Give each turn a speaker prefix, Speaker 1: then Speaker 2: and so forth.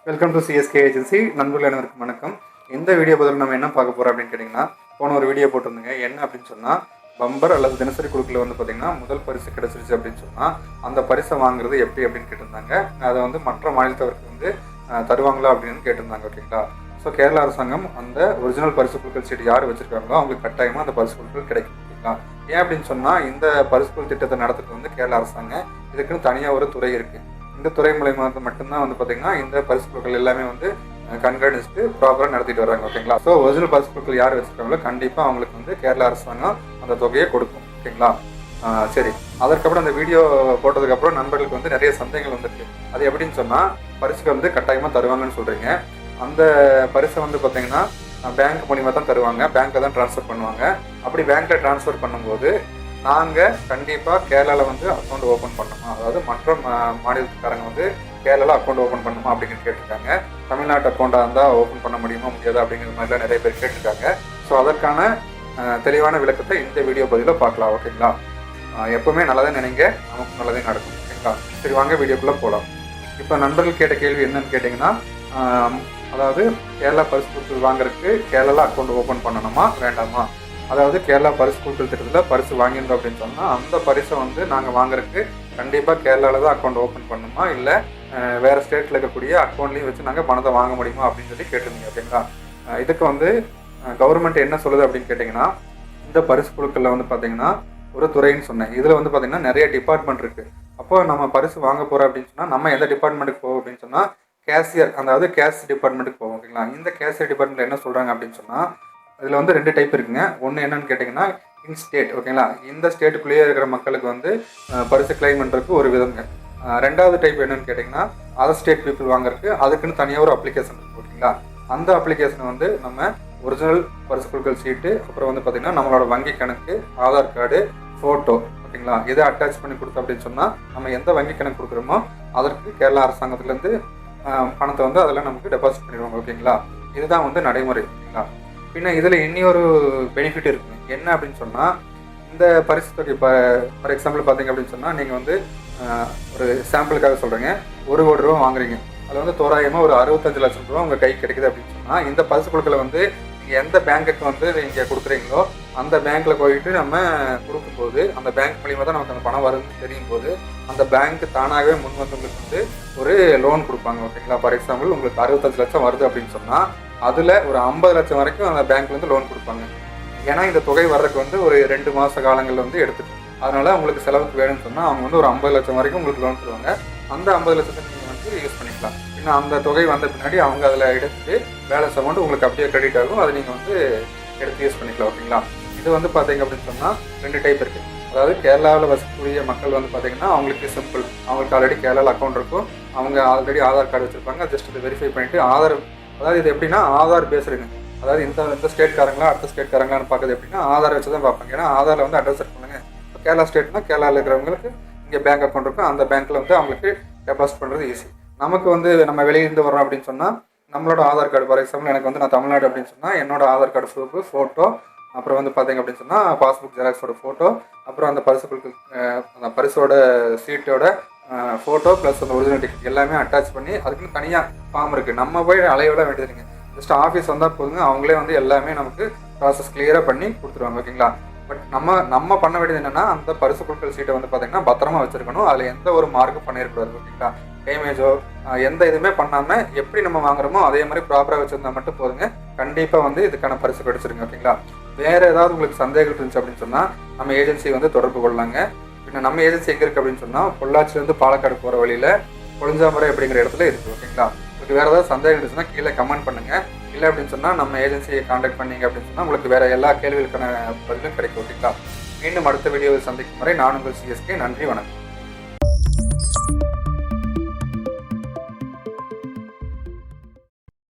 Speaker 1: Welcome to CSK agency. நண்பர்கள் அனைவருக்கும் வணக்கம். இந்த வீடியோ பதில் நம்ம என்ன பார்க்க போகிறோம் அப்படின்னு கேட்டிங்கன்னா, போன ஒரு வீடியோ போட்டிருந்தேங்க. என்ன அப்படின்னு சொன்னால், பம்பர் அல்லது தினசரி குழுக்கள் வந்து பார்த்திங்கன்னா முதல் பரிசு கிடச்சிருச்சு அப்படின்னு சொன்னால் அந்த பரிசை வாங்குறது எப்படி அப்படின்னு கேட்டிருந்தாங்க. அதை வந்து மற்ற மாநிலத்தவருக்கு வந்து தருவாங்களா அப்படின்னு கேட்டிருந்தாங்க. ஓகேங்களா? ஸோ கேரளா அரசாங்கம் அந்த ஒரிஜினல் பரிசு குழுக்கள் சீட்டு யார் வச்சுருக்காங்களோ அவங்களுக்கு கட்டாயமாக அந்த பரிசு குழுக்கள் கிடைக்கும். ஓகேங்களா? ஏன் அப்படின்னு சொன்னால், இந்த பரிசு குழு திட்டத்தை நடத்துறது வந்து கேரளா அரசாங்கம். இதுக்குன்னு தனியாக ஒரு துறை இருக்குது. இந்த துறை மூலயமா மட்டும்தான் வந்து பார்த்திங்கன்னா இந்த பரிசு குழுக்கள் எல்லாமே வந்து கண்காணிச்சுட்டு ப்ராப்பராக நடத்திட்டு வராங்க. ஓகேங்களா? ஸோ ஒரிஜினல் பரிசு குழுக்கள் யார் வச்சுருக்காங்களோ கண்டிப்பாக அவங்களுக்கு வந்து கேரளா அரசாங்கம் அந்த தொகையை கொடுக்கும். ஓகேங்களா? சரி, அதற்கப்புறம் அந்த வீடியோ போட்டதுக்கப்புறம் நண்பர்களுக்கு வந்து நிறைய சந்தேகங்கள் வந்துருக்கு. அது எப்படின்னு சொன்னால், பரிசுக்கு வந்து கட்டாயமாக தருவாங்கன்னு சொல்கிறீங்க. அந்த பரிசை வந்து பார்த்திங்கன்னா பேங்க் மூலிமா தான் தருவாங்க, பேங்க்கில் தான் ட்ரான்ஸ்ஃபர் பண்ணுவாங்க. அப்படி பேங்க்கில் ட்ரான்ஸ்ஃபர் பண்ணும்போது நாங்கள் கண்டிப்பாக கேரளாவில் வந்து அக்கௌண்ட் ஓப்பன் பண்ணணுமா, அதாவது மற்ற மாநிலத்துக்காரங்க வந்து கேரளாவில் அக்கௌண்ட் ஓப்பன் பண்ணணுமா அப்படின்னு கேட்டிருக்காங்க. தமிழ்நாட்டு அக்கௌண்ட்டாக இருந்தால் ஓப்பன் பண்ண முடியுமா முடியாதா அப்படிங்கிற மாதிரிலாம் நிறைய பேர் கேட்டிருக்காங்க. ஸோ அதற்கான தெளிவான விளக்கத்தை இந்த வீடியோ பதிவில் பார்க்கலாம். ஓகேங்களா? எப்போவுமே நல்லதே நினைங்க, நமக்கு நல்லதே நடக்கும். ஓகேங்களா? சரி, வாங்க வீடியோக்குள்ளே போகலாம். இப்போ நண்பர்கள் கேட்ட கேள்வி என்னன்னு கேட்டிங்கன்னா, அதாவது கேரளா பரிசு குழுக்கள் வாங்குறதுக்கு கேரளா அக்கௌண்ட் ஓப்பன் பண்ணணுமா வேண்டாமா, அதாவது கேரளா பரிசு குழுக்கள் திட்டத்தில் பரிசு வாங்கியிருந்தோம் அப்படின்னு சொன்னால் அந்த பரிசை வந்து நாங்கள் வாங்குறதுக்கு கண்டிப்பாக கேரளாவில் தான் அக்கௌண்ட் ஓப்பன் பண்ணணுமா, இல்லை வேறு ஸ்டேட்டில் இருக்கக்கூடிய அக்கௌண்ட்லையும் வச்சு நாங்கள் பணத்தை வாங்க முடியுமா அப்படின்னு சொல்லி கேட்டிருந்தீங்க. ஓகேங்களா? இதுக்கு வந்து கவர்மெண்ட் என்ன சொல்லுது அப்படின்னு கேட்டிங்கன்னா, இந்த பரிசு குழுக்களில் வந்து பார்த்திங்கன்னா ஒரு துறைன்னு சொன்னேன். இதில் வந்து பார்த்திங்கன்னா நிறைய டிபார்ட்மெண்ட் இருக்குது. அப்போ நம்ம பரிசு வாங்க போகிறோம் அப்படின்னு சொன்னால் நம்ம எந்த டிபார்ட்மெண்ட்டுக்கு போவோம் அப்படின்னு சொன்னால் கேஷியர், அதாவது கேஷ் டிபார்ட்மெண்ட்டுக்கு போவோம். ஓகேங்களா? இந்த கேஷியர் டிபார்ட்மெண்ட்டில் என்ன சொல்கிறாங்க அப்படின்னு சொன்னால், இதில் வந்து 2 டைப் இருக்குங்க. ஒன்று என்னன்னு கேட்டிங்கன்னா இன் ஸ்டேட். ஓகேங்களா? இந்த ஸ்டேட்டுக்குள்ளேயே இருக்கிற மக்களுக்கு வந்து பரிசு கிளைம் பண்ணுறதுக்கு ஒரு விதங்க. ரெண்டாவது டைப் என்னன்னு கேட்டிங்கன்னா அதர் ஸ்டேட் பீப்புள் வாங்குறதுக்கு அதுக்குன்னு தனியாக ஒரு அப்ளிகேஷன் இருக்குது. ஓகேங்களா? அந்த அப்ளிகேஷனை வந்து நம்ம ஒரிஜினல் பரிசு குழுக்கள் சீட்டு, அப்புறம் வந்து பார்த்திங்கன்னா நம்மளோட வங்கி கணக்கு, ஆதார் கார்டு, ஃபோட்டோ, ஓகேங்களா, இதை அட்டாச் பண்ணி கொடுத்தோம் அப்படின்னு சொன்னால் நம்ம எந்த வங்கி கணக்கு கொடுக்குறோமோ அதற்கு கேரளா அரசாங்கத்துலேருந்து பணத்தை வந்து அதெல்லாம் நமக்கு டெபாசிட் பண்ணிடுவாங்க. ஓகேங்களா? இதுதான் வந்து நடைமுறை. ஓகேங்களா? பின்ன இதில் இன்னொரு பெனிஃபிட் இருக்குங்க. என்ன அப்படின்னு சொன்னால், இந்த பரிசு தொகை இப்போ ஃபார் எக்ஸாம்பிள் பார்த்தீங்க அப்படின்னு சொன்னால், நீங்கள் வந்து ஒரு சாம்பிளுக்காக சொல்கிறீங்க, 1 கோடி ரூபா வாங்குறீங்க. அதில் வந்து தோராயமாக ஒரு 65 லட்சம் ரூபா உங்கள் கை கிடைக்குது அப்படின்னு சொன்னால், இந்த பரிசு குழுக்களை வந்து நீங்கள் எந்த பேங்க்குக்கு வந்து நீங்கள் கொடுக்குறீங்களோ அந்த பேங்க்கில் போயிட்டு நம்ம கொடுக்கும்போது அந்த பேங்க் மூலிமா தான் நமக்கு அந்த பணம் வருதுன்னு தெரியும் போது அந்த பேங்க் தானாகவே முன் வந்து உங்களுக்கு வந்து ஒரு லோன் கொடுப்பாங்க. ஓகேங்களா? ஃபார் எக்ஸாம்பிள் உங்களுக்கு 65 லட்சம் வருது அப்படின்னு சொன்னால் அதில் ஒரு 50 லட்சம் வரைக்கும் அந்த பேங்க்லேருந்து லோன் கொடுப்பாங்க. ஏன்னா இந்த தொகை வர்றதுக்கு வந்து ஒரு 2 மாத காலங்களில் வந்து எடுத்துக்கும். அதனால் உங்களுக்கு செலவுக்கு வேணும்னு சொன்னால் அவங்க வந்து ஒரு 50 லட்சம் வரைக்கும் உங்களுக்கு லோன் தருவாங்க. அந்த 50 லட்சத்தை நீங்கள் வந்து யூஸ் பண்ணிக்கலாம். இன்னும் அந்த தொகை வந்த பின்னாடி அவங்க அதில் எடுத்துட்டு பேலன்ஸ் அமௌண்ட் உங்களுக்கு அப்படியே கிரெடிட் ஆகும். அதை நீங்கள் வந்து எடுத்து யூஸ் பண்ணிக்கலாம். ஓகேங்களா? இது வந்து பார்த்தீங்க அப்படின்னு சொன்னால் 2 டைப் இருக்குது. அதாவது கேரளாவில் வசிக்கக்கூடிய மக்கள் வந்து பார்த்திங்கன்னா அவங்களுக்கு சிம்பிள், அவங்களுக்கு ஆல்ரெடி கேரளாவில் அக்கௌண்ட் இருக்கும், அவங்க ஆல்ரெடி ஆதார் கார்டு வச்சுருப்பாங்க. ஜஸ்ட் இதை வெரிஃபை பண்ணிவிட்டு அதாவது இது எப்படின்னா ஆதார் பேசுறீங்க. அதாவது இந்த ஸ்டேட்காரங்களா அடுத்த ஸ்டேட்காரங்களான்னு பார்க்குறது எப்படின்னா ஆதார் வச்சு தான் பார்ப்பாங்க. ஏன்னா ஆதாரில் வந்து அட்ரஸ் இருக்குங்க. இப்போ கேரளா ஸ்டேட்னா கேரளாவில் இருக்கிறவங்களுக்கு இங்கே பேங்க் அக்கௌண்ட் இருக்கும், அந்த பேங்க்கில் வந்து அவங்களுக்கு டெபாசிட் பண்ணுறது ஈஸி. நமக்கு வந்து நம்ம வெளியிருந்து வரோம் அப்படின்னு சொன்னால் நம்மளோட ஆதார் கார்டு, ஃபார் எக்ஸாம்பிள் எனக்கு வந்து நான் தமிழ்நாடு அப்படின்னு சொன்னால் என்னோட ஆதார் கார்டு ப்ரூஃபு, ஃபோட்டோ, அப்புறம் வந்து பார்த்தீங்க அப்படின்னு சொன்னால் பாஸ்புக் ஜெராக்ஸோட ஃபோட்டோ, அப்புறம் அந்த அந்த பரிசோட சீட்டோட ஃபோட்டோ ப்ளஸ் அந்த ஒரிஜினல் டிக்கெட் எல்லாமே அட்டாச் பண்ணி அதுக்குன்னு தனியாக ஃபார்ம் இருக்குது. நம்ம போய் அலையெல்லாம் வேண்டியதுங்க. ஜஸ்ட் ஆஃபீஸ் வந்தால் போதுங்க, அவங்களே வந்து எல்லாமே நமக்கு ப்ராசஸ் கிளியராக பண்ணி கொடுத்துருவாங்க. ஓகேங்களா? பட் நம்ம பண்ண வேண்டியது என்னென்னா அந்த பரிசு குழுக்கள் சீட்டை வந்து பார்த்திங்கன்னா பத்திரமா வச்சுருக்கணும். அதில் எந்த ஒரு மார்க்கும் பண்ணிடக்கூடாது. ஓகேங்களா? டேமேஜோ எந்த இதுவுமே பண்ணாமல் எப்படி நம்ம வாங்குறோமோ அதே மாதிரி ப்ராப்பராக வச்சுருந்தா மட்டும் போதுங்க. கண்டிப்பாக வந்து இதுக்கான பரிசு கிடைச்சிருங்க. ஓகேங்களா? வேறு ஏதாவது உங்களுக்கு சந்தேகம் இருந்துச்சு அப்படின்னு சொன்னால் நம்ம ஏஜென்சி வந்து தொடர்பு கொள்ளலாங்க. பின்ன நம்ம ஏஜென்சி எங்கே இருக்குது அப்படின்னு சொன்னால் பொள்ளாச்சிலேருந்து பாலக்காடு போகிற வழியில் கொளிஞ்சாமரை அப்படிங்கிற இடத்துல இருக்குது. ஓகேங்களா? உங்களுக்கு வேறு ஏதாவது சந்தேகம் இருந்துச்சுன்னா கீழே கமெண்ட் பண்ணுங்கள். இல்லை அப்படின்னு சொன்னால் நம்ம ஏஜென்சியை காண்டாக்ட் பண்ணிங்க அப்படின்னு சொன்னால் உங்களுக்கு வேறு எல்லா கேள்விகளுக்கான பதிலும் கிடைக்கும். ஓகேங்களா? மீண்டும் அடுத்த வீடியோவில் சந்திக்கும் வரை நான் உங்கள் சிஎஸ்கே. நன்றி, வணக்கம்.